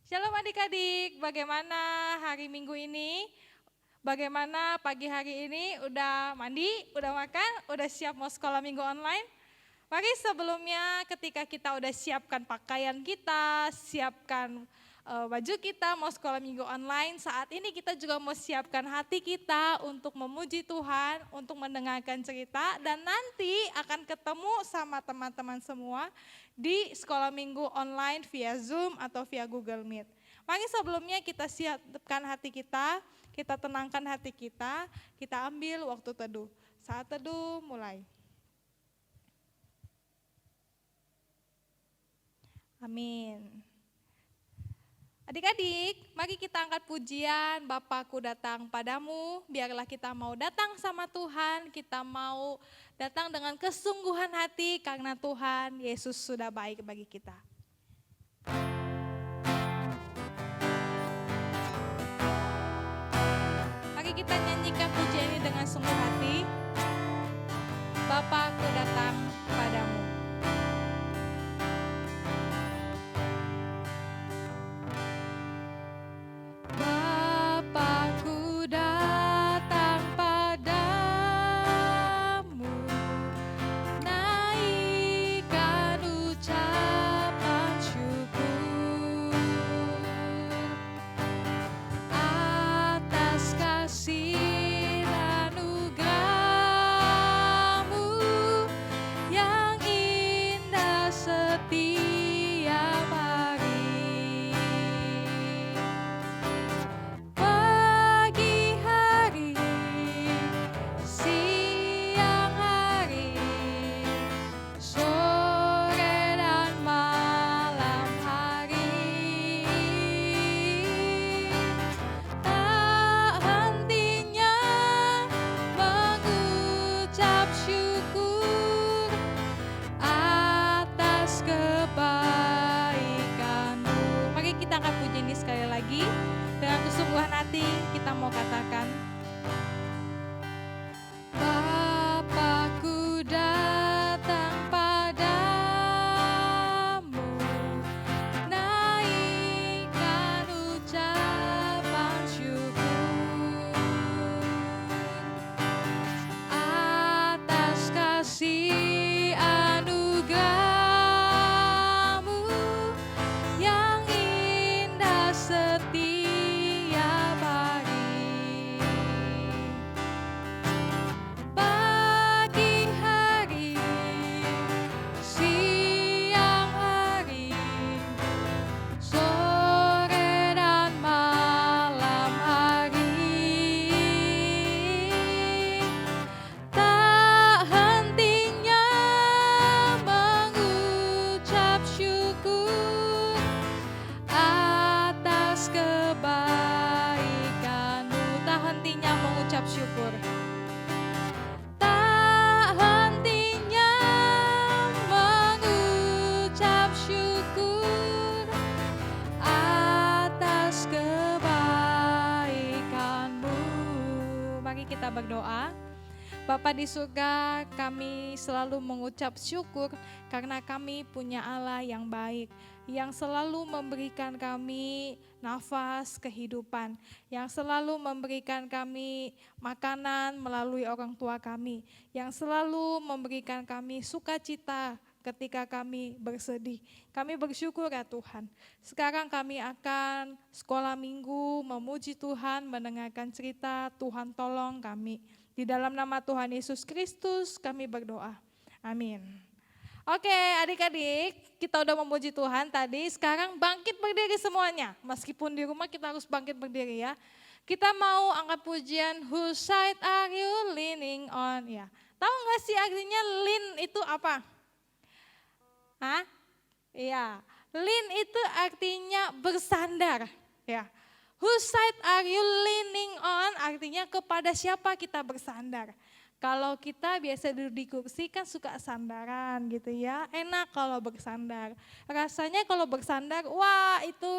Shalom adik-adik, bagaimana hari Minggu ini? Bagaimana pagi hari ini? Udah mandi, udah makan, udah siap mau sekolah minggu online? Mari sebelumnya ketika kita udah siapkan pakaian kita, siapkan baju kita mau sekolah minggu online, saat ini kita juga mau siapkan hati kita untuk memuji Tuhan, untuk mendengarkan cerita dan nanti akan ketemu sama teman-teman semua di sekolah minggu online via Zoom atau via Google Meet. Mari sebelumnya kita siapkan hati kita tenangkan hati kita ambil waktu teduh. Saat teduh mulai. Amin. Adik-adik, mari kita angkat pujian, Bapakku datang padamu, biarlah kita mau datang sama Tuhan, kita mau datang dengan kesungguhan hati karena Tuhan Yesus sudah baik bagi kita. Mari kita nyanyikan pujian ini dengan sungguh hati. Bapakku datang padamu. Bapakku datang padamu, naikkan ucapan syukur atas kasih anugerah-Mu yang indah setiap hari. Pagi hari, siang hari, sore dan malam hari, tak hentinya mengucap syukur atas kebaikan-Mu. Mari kita angkat puji ini sekali lagi. Dengan kesungguhan hati kita mau katakan, Bapakku datang padamu, naikkan ucapan syukur atas kasih anugerah-Mu yang indah setiap hari. Pagi hari, siang hari, sore dan malam hari, tak hentinya mengucap syukur atas kebaikan-Mu. Tak hentinya mengucap syukur. Tak hentinya mengucap syukur atas kebaikan-Mu. Mari kita berdoa. Bapa di surga, kami selalu mengucap syukur karena kami punya Allah yang baik, yang selalu memberikan kami nafas kehidupan, yang selalu memberikan kami makanan melalui orang tua kami, yang selalu memberikan kami sukacita ketika kami bersedih. Kami bersyukur ya Tuhan. Sekarang kami akan sekolah minggu, memuji Tuhan, mendengarkan cerita, Tuhan tolong kami. Di dalam nama Tuhan Yesus Kristus kami berdoa. Amin. Oke adik-adik, kita udah memuji Tuhan tadi, sekarang bangkit berdiri semuanya. Meskipun di rumah kita harus bangkit berdiri ya. Kita mau angkat pujian Whose side are you leaning on? Ya. Tahu gak sih artinya lean itu apa? Hah? Iya, lean itu artinya bersandar. Ya. Whose side are you leaning on? Artinya kepada siapa kita bersandar. Kalau kita biasa duduk di kursi kan suka sandaran gitu ya, enak kalau bersandar. Rasanya kalau bersandar, wah itu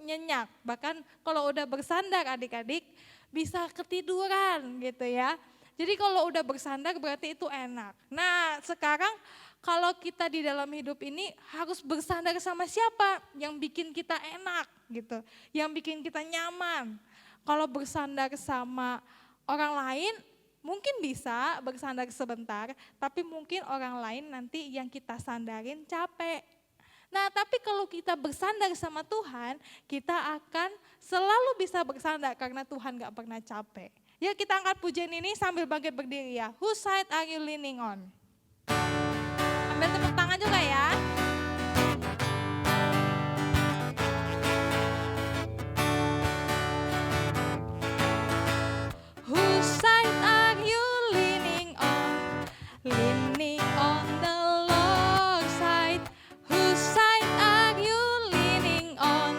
nyenyak. Bahkan kalau udah bersandar adik-adik bisa ketiduran gitu ya. Jadi kalau udah bersandar berarti itu enak. Nah sekarang kalau kita di dalam hidup ini harus bersandar sama siapa yang bikin kita enak gitu, yang bikin kita nyaman. Kalau bersandar sama orang lain mungkin bisa bersandar sebentar, tapi mungkin orang lain nanti yang kita sandarin capek. Nah, tapi kalau kita bersandar sama Tuhan, kita akan selalu bisa bersandar karena Tuhan gak pernah capek. Ya, kita angkat pujian ini sambil bangkit berdiri ya. Whose side are you leaning on? Ambil tepuk tangan juga ya. Whose side are you leaning on? Leaning on the Lord's side. Whose side are you leaning on?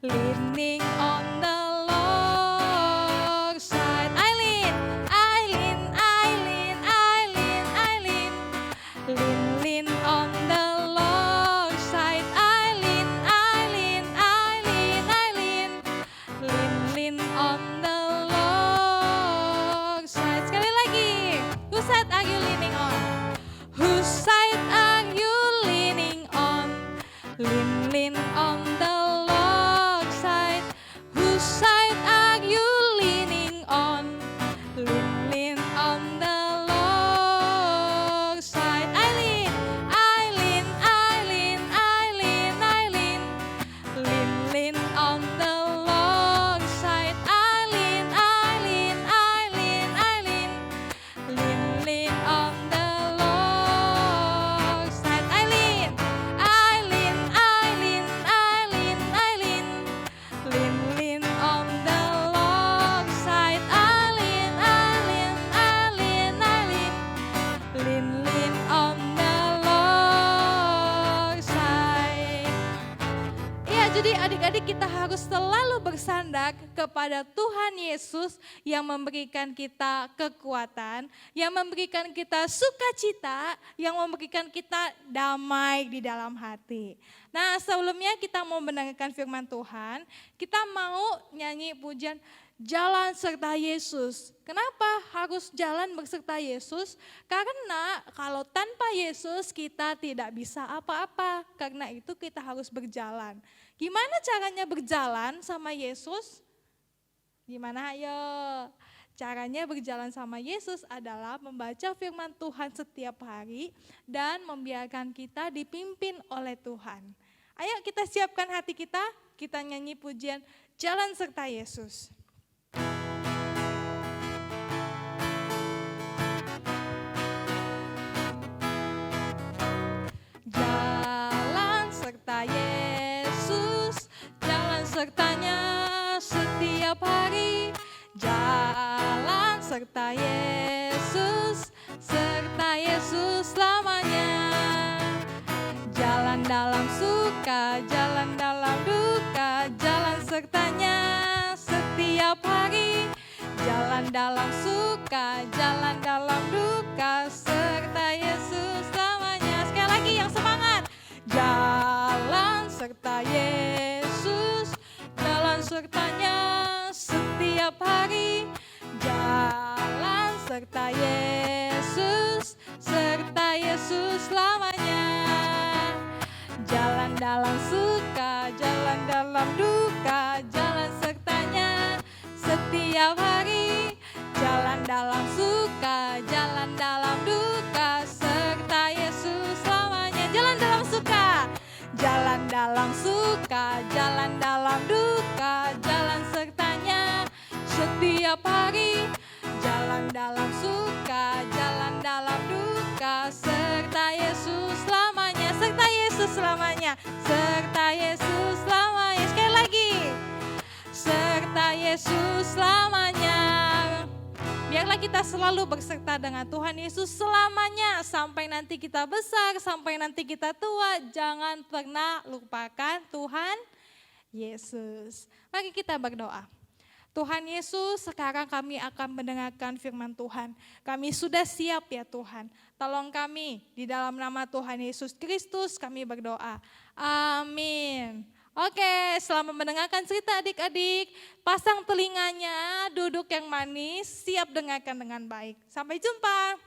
Leaning on the Lord's side. I lean, I lean, I lean, I lean, I lean. Lean, lean on the Lord's side. I lean, I lean, I lean, I lean. Lean, lean on the Lord's side. Sekali lagi. Whose side are you leaning on? Whose side are you leaning on? Lean, lean on the Lord's side. Whose side are you leaning on? Lean, lean on the Lord's side. I lean, I lean, I lean, I lean, I lean. Lean, lean on the Lord's side. I lean, I lean, I lean, I lean. Lean, lean on the Lord's side. I lean, I lean, I lean, I lean, I lean. Lean, lean on the Lord's side. I lean, I lean, I lean, I lean. Lean, lean on the Lord's side. Iya, jadi adik-adik kita harus selalu bersandar kepada Tuhan Yesus yang memberikan kita kekuatan, yang memberikan kita sukacita, yang memberikan kita damai di dalam hati. Nah, sebelumnya kita mau mendengarkan firman Tuhan, kita mau nyanyi pujian Jalan Serta Yesus. Kenapa harus jalan beserta Yesus? Karena kalau tanpa Yesus kita tidak bisa apa-apa. Karena itu kita harus berjalan. Gimana caranya berjalan sama Yesus? Gimana ayo? Caranya berjalan sama Yesus adalah membaca firman Tuhan setiap hari dan membiarkan kita dipimpin oleh Tuhan. Ayo kita siapkan hati kita nyanyi pujian Jalan Serta Yesus. Jalan serta Yesus, jalan sertanya setiap hari. Jalan serta Yesus selamanya. Jalan dalam suka, jalan dalam duka, jalan sertanya setiap hari. Jalan dalam suka, jalan dalam duka, serta Yesus selamanya. Sekali lagi yang semangat. Jalan serta Yesus, jalan sertanya setiap hari. Jalan serta Yesus selamanya. Jalan dalam suka, jalan dalam duka, jalan sertanya setiap hari. Jalan dalam suka, jalan dalam duka, serta Yesus selamanya. Jalan dalam suka, jalan dalam suka, jalan dalam duka, jalan sertanya setiap hari. Jalan dalam suka, jalan dalam duka, serta Yesus selamanya. Serta Yesus selamanya, serta Yesus selamanya. Sekali lagi, serta Yesus selamanya. Biarlah kita selalu berserta dengan Tuhan Yesus selamanya. Sampai nanti kita besar, sampai nanti kita tua. Jangan pernah lupakan Tuhan Yesus. Mari kita berdoa. Tuhan Yesus, sekarang kami akan mendengarkan firman Tuhan. Kami sudah siap ya Tuhan. Tolong kami di dalam nama Tuhan Yesus Kristus kami berdoa. Amin. Oke, selama mendengarkan cerita adik-adik, pasang telinganya, duduk yang manis, siap dengarkan dengan baik. Sampai jumpa.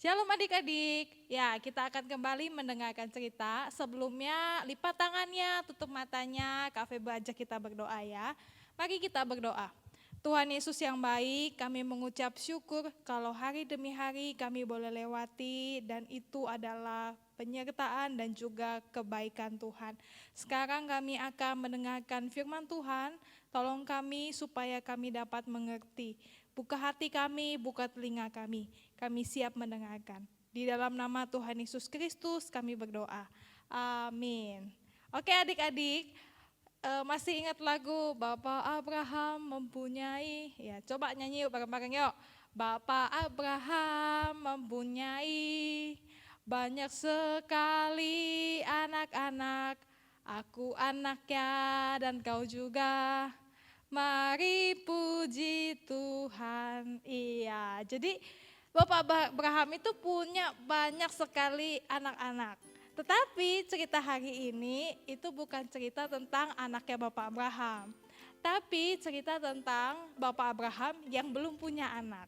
Shalom adik-adik. Ya, kita akan kembali mendengarkan cerita. Sebelumnya lipat tangannya, tutup matanya. Kak Febe ajak kita berdoa ya. Mari kita berdoa. Tuhan Yesus yang baik, kami mengucap syukur kalau hari demi hari kami boleh lewati dan itu adalah penyertaan dan juga kebaikan Tuhan. Sekarang kami akan mendengarkan firman Tuhan. Tolong kami supaya kami dapat mengerti. Buka hati kami, buka telinga kami. Kami siap mendengarkan. Di dalam nama Tuhan Yesus Kristus kami berdoa. Amin. Oke adik-adik, masih ingat lagu Bapak Abraham mempunyai? Ya, coba nyanyi yuk bareng-bareng yuk. Bapak Abraham mempunyai banyak sekali anak-anak. Aku anaknya dan kau juga. Mari puji Tuhan. Iya, jadi Bapak Abraham itu punya banyak sekali anak-anak. Tetapi cerita hari ini itu bukan cerita tentang anaknya Bapak Abraham. Tapi cerita tentang Bapak Abraham yang belum punya anak.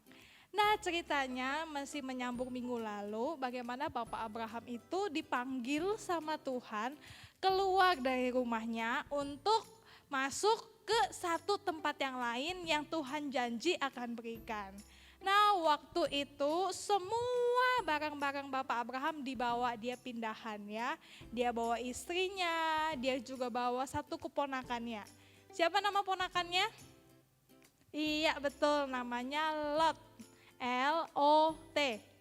Nah ceritanya masih menyambung minggu lalu bagaimana Bapak Abraham itu dipanggil sama Tuhan keluar dari rumahnya untuk masuk ke satu tempat yang lain yang Tuhan janji akan berikan. Nah waktu itu semua barang-barang Bapak Abraham dibawa dia pindahan ya. Dia bawa istrinya, dia juga bawa satu keponakannya. Siapa nama ponakannya? Iya betul, namanya Lot. L-O-T,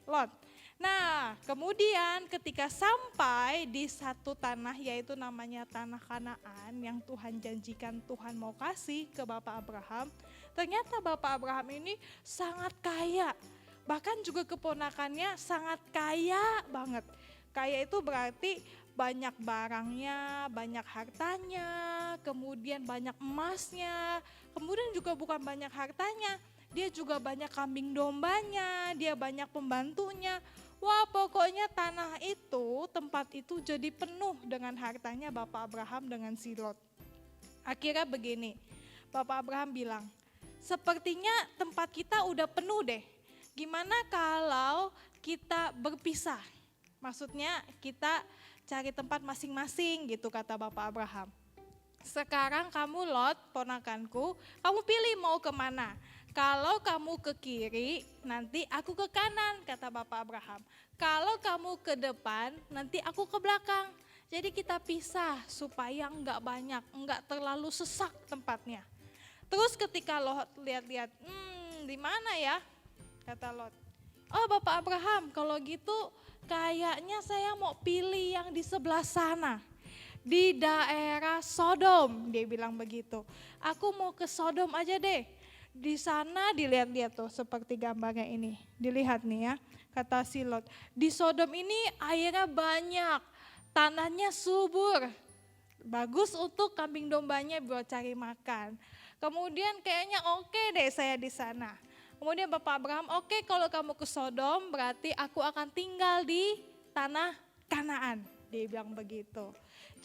Lot. Nah kemudian ketika sampai di satu tanah yaitu namanya tanah Kanaan yang Tuhan janjikan Tuhan mau kasih ke Bapak Abraham. Ternyata Bapak Abraham ini sangat kaya, bahkan juga keponakannya sangat kaya banget. Kaya itu berarti banyak barangnya, banyak hartanya, kemudian banyak emasnya, kemudian juga bukan banyak hartanya. Dia juga banyak kambing dombanya, dia banyak pembantunya. Wah pokoknya tanah itu, tempat itu jadi penuh dengan hartanya Bapak Abraham dengan si Lot. Akhirnya begini, Bapak Abraham bilang, sepertinya tempat kita udah penuh deh. Gimana kalau kita berpisah? Maksudnya kita cari tempat masing-masing gitu kata Bapak Abraham. Sekarang kamu Lot, ponakanku, kamu pilih mau kemana? Kalau kamu ke kiri, nanti aku ke kanan, kata Bapak Abraham. Kalau kamu ke depan, nanti aku ke belakang. Jadi kita pisah supaya enggak banyak, enggak terlalu sesak tempatnya. Terus ketika Lot lihat-lihat, di mana ya? Kata Lot. Oh Bapak Abraham, kalau gitu kayaknya saya mau pilih yang di sebelah sana. Di daerah Sodom, dia bilang begitu. Aku mau ke Sodom aja deh. Di sana dilihat-lihat tuh seperti gambarnya ini. Dilihat nih ya, kata si Lot. Di Sodom ini airnya banyak, tanahnya subur. Bagus untuk kambing dombanya buat cari makan. Kemudian kayaknya oke deh saya di sana. Kemudian Bapak Abraham, oke kalau kamu ke Sodom berarti aku akan tinggal di tanah Kanaan. Dia bilang begitu.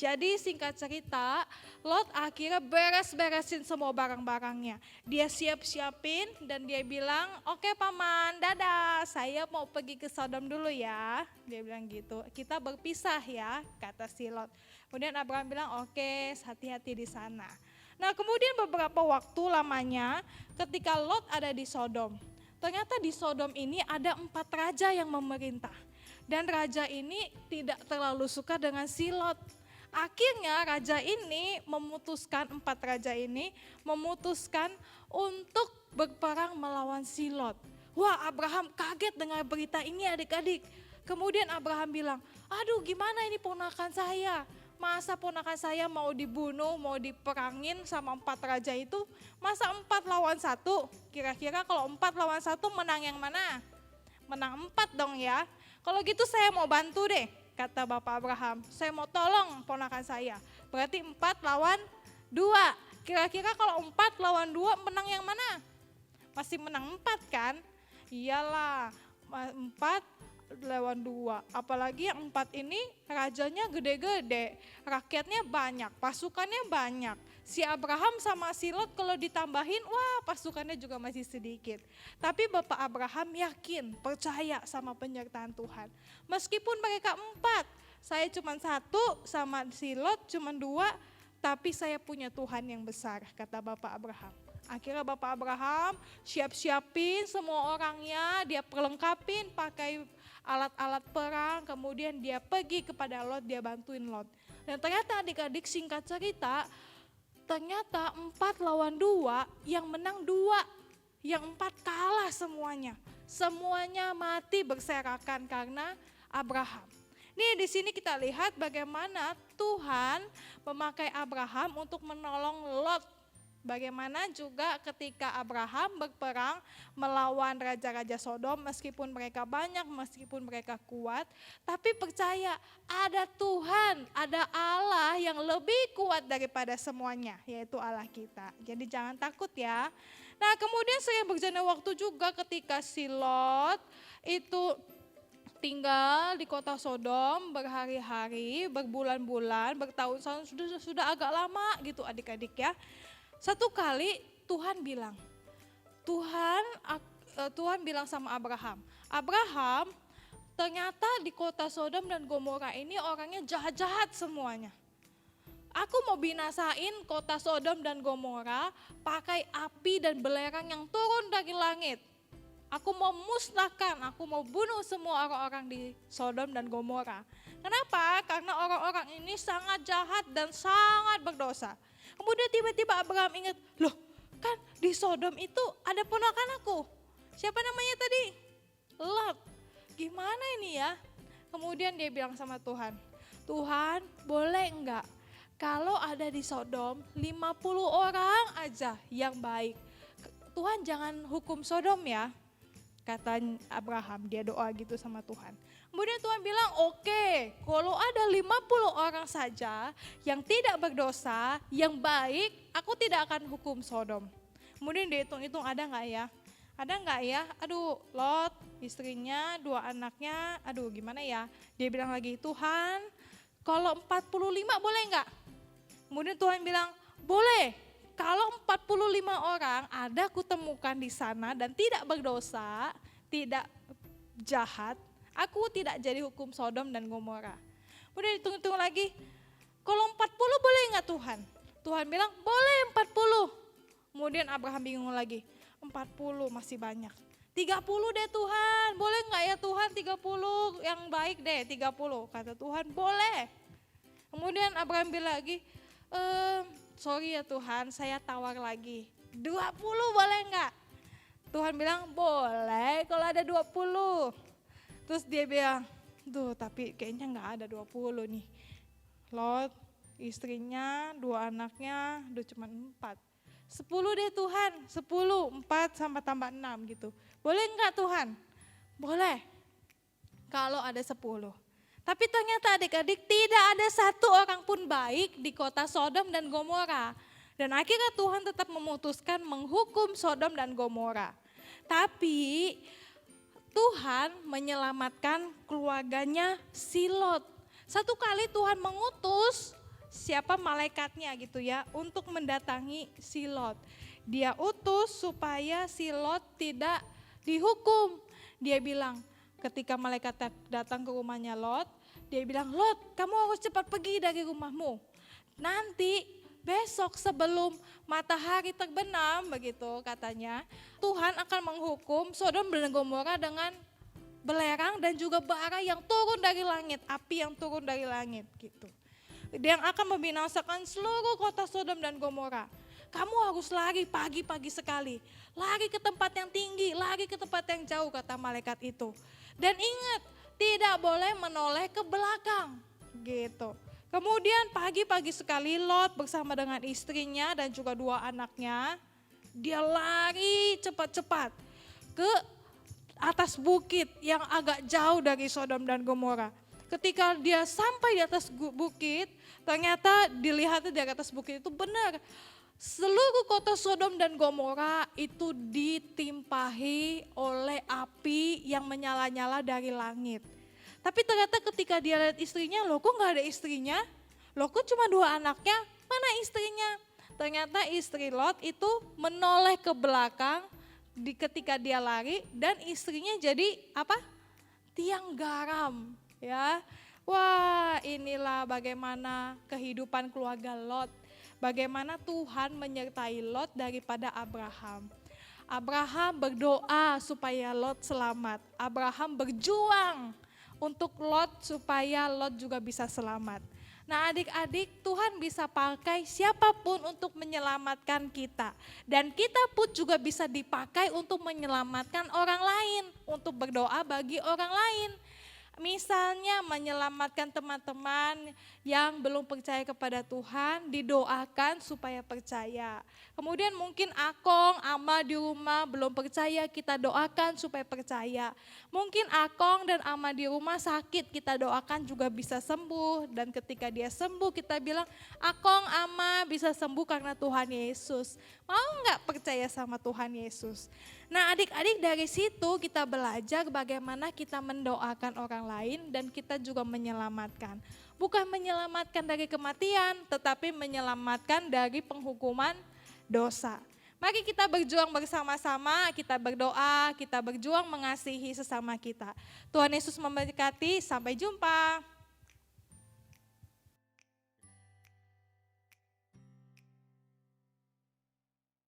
Jadi singkat cerita, Lot akhirnya beres-beresin semua barang-barangnya. Dia siap-siapin dan dia bilang, oke paman, dadah, saya mau pergi ke Sodom dulu ya. Dia bilang gitu, kita berpisah ya, kata si Lot. Kemudian Abraham bilang, oke, hati-hati di sana. Nah kemudian beberapa waktu lamanya ketika Lot ada di Sodom. Ternyata di Sodom ini ada 4 raja yang memerintah. Dan raja ini tidak terlalu suka dengan si Lot. Akhirnya raja ini memutuskan, 4 raja ini memutuskan untuk berperang melawan si Lot. Wah Abraham kaget dengar berita ini adik-adik. Kemudian Abraham bilang, aduh gimana ini ponakan saya. Masa ponakan saya mau dibunuh, mau diperangin sama 4 raja itu. Masa 4 lawan 1? Kira-kira kalau 4 lawan 1 menang yang mana? Menang 4 dong ya. Kalau gitu saya mau bantu deh, kata Bapak Abraham. Saya mau tolong ponakan saya. Berarti 4 lawan 2. Kira-kira kalau 4 lawan 2 menang yang mana? Masih menang 4 kan? Iyalah, 4 lawan 2. Apalagi yang 4 ini rajanya gede-gede, rakyatnya banyak, pasukannya banyak. Si Abraham sama si Lot kalau ditambahin, wah pasukannya juga masih sedikit. Tapi Bapak Abraham yakin, percaya sama penyertaan Tuhan. Meskipun mereka 4, saya cuma 1, sama si Lot cuma 2, tapi saya punya Tuhan yang besar, kata Bapak Abraham. Akhirnya Bapak Abraham siap-siapin semua orangnya, dia perlengkapin pakai alat-alat perang, kemudian dia pergi kepada Lot, dia bantuin Lot. Dan ternyata adik-adik singkat cerita, ternyata 4 lawan 2, yang menang 2, yang 4 kalah semuanya. Semuanya mati berserakan karena Abraham. Nih di sini kita lihat bagaimana Tuhan memakai Abraham untuk menolong Lot. Bagaimana juga ketika Abraham berperang melawan raja-raja Sodom, meskipun mereka banyak, meskipun mereka kuat, tapi percaya ada Tuhan, ada Allah yang lebih kuat daripada semuanya, yaitu Allah kita. Jadi jangan takut ya. Nah kemudian seiring berjalannya waktu juga ketika si Lot itu tinggal di kota Sodom berhari-hari, berbulan-bulan, bertahun-tahun, sudah agak lama gitu adik-adik ya. Satu kali Tuhan bilang sama Abraham, Abraham, ternyata di kota Sodom dan Gomora ini orangnya jahat-jahat semuanya. Aku mau binasain kota Sodom dan Gomora pakai api dan belerang yang turun dari langit. Aku mau musnahkan, aku mau bunuh semua orang-orang di Sodom dan Gomora. Kenapa? Karena orang-orang ini sangat jahat dan sangat berdosa. Kemudian tiba-tiba Abraham ingat, loh kan di Sodom itu ada ponakan aku. Siapa namanya tadi? Lot. Gimana ini ya? Kemudian dia bilang sama Tuhan, Tuhan boleh enggak kalau ada di Sodom 50 orang aja yang baik. Tuhan jangan hukum Sodom ya. Kata Abraham, dia doa gitu sama Tuhan. Kemudian Tuhan bilang, oke, kalau ada 50 orang saja yang tidak berdosa, yang baik, aku tidak akan hukum Sodom. Kemudian dia hitung-hitung, ada nggak ya? Ada nggak ya? Aduh, Lot, istrinya, 2 anaknya, aduh gimana ya? Dia bilang lagi, Tuhan, kalau 45 boleh nggak? Kemudian Tuhan bilang, boleh. Kalau 45 orang ada kutemukan di sana dan tidak berdosa, tidak jahat, aku tidak jadi hukum Sodom dan Gomora. Kemudian hitung-hitung lagi, kalau 40 boleh nggak Tuhan? Tuhan bilang boleh 40. Kemudian Abraham bingung lagi, 40 masih banyak. 30 deh Tuhan, boleh nggak ya Tuhan 30 yang baik deh 30. Kata Tuhan boleh. Kemudian Abraham bilang lagi, sorry ya Tuhan, saya tawar lagi. 20 boleh enggak? Tuhan bilang boleh kalau ada 20. Terus dia bilang, tuh tapi kayaknya enggak ada 20 nih. Lot, istrinya, 2 anaknya, udah cuma 4. 10 deh Tuhan, 10, 4 sama tambah 6 gitu. Boleh enggak Tuhan? Boleh, kalau ada 10. Tapi ternyata adik-adik tidak ada satu orang pun baik di kota Sodom dan Gomora. Dan akhirnya Tuhan tetap memutuskan menghukum Sodom dan Gomora. Tapi Tuhan menyelamatkan keluarganya si Lot. Satu kali Tuhan mengutus siapa malaikatnya gitu ya untuk mendatangi si Lot. Dia utus supaya si Lot tidak dihukum. Dia bilang ketika malaikat datang ke rumahnya Lot, dia bilang, Lot, kamu harus cepat pergi dari rumahmu. Nanti besok sebelum matahari terbenam, begitu katanya, Tuhan akan menghukum Sodom dan Gomora dengan belerang dan juga bara yang turun dari langit, api yang turun dari langit gitu. Yang akan membinasakan seluruh kota Sodom dan Gomora. Kamu harus lari pagi-pagi sekali, lari ke tempat yang tinggi, lari ke tempat yang jauh, kata malaikat itu. Dan ingat, tidak boleh menoleh ke belakang gitu. Kemudian pagi-pagi sekali Lot bersama dengan istrinya dan juga 2 anaknya, dia lari cepat-cepat ke atas bukit yang agak jauh dari Sodom dan Gomora. Ketika dia sampai di atas bukit, ternyata dilihat dari atas bukit itu benar. Seluruh kota Sodom dan Gomora itu ditimpahi oleh api yang menyala-nyala dari langit. Tapi ternyata ketika dia lihat istrinya, loh kok gak ada istrinya? Loh kok cuma 2 anaknya? Mana istrinya? ternyata istri Lot itu menoleh ke belakang ketika dia lari dan istrinya jadi apa? Tiang garam, ya. Wah, inilah bagaimana kehidupan keluarga Lot. Bagaimana Tuhan menyertai Lot daripada Abraham. Abraham berdoa supaya Lot selamat. Abraham berjuang untuk Lot supaya Lot juga bisa selamat. Nah, adik-adik, Tuhan bisa pakai siapapun untuk menyelamatkan kita. Dan kita pun juga bisa dipakai untuk menyelamatkan orang lain, untuk berdoa bagi orang lain. Misalnya menyelamatkan teman-teman yang belum percaya kepada Tuhan, didoakan supaya percaya. Kemudian mungkin Akong, Ama di rumah belum percaya, kita doakan supaya percaya. Mungkin Akong dan Ama di rumah sakit, kita doakan juga bisa sembuh. Dan ketika dia sembuh kita bilang, Akong, Ama bisa sembuh karena Tuhan Yesus. Mau nggak percaya sama Tuhan Yesus? Nah, adik-adik, dari situ kita belajar bagaimana kita mendoakan orang lain dan kita juga menyelamatkan. Bukan menyelamatkan dari kematian, tetapi menyelamatkan dari penghukuman dosa. Mari kita berjuang bersama-sama, kita berdoa, kita berjuang mengasihi sesama kita. Tuhan Yesus memberkati, sampai jumpa.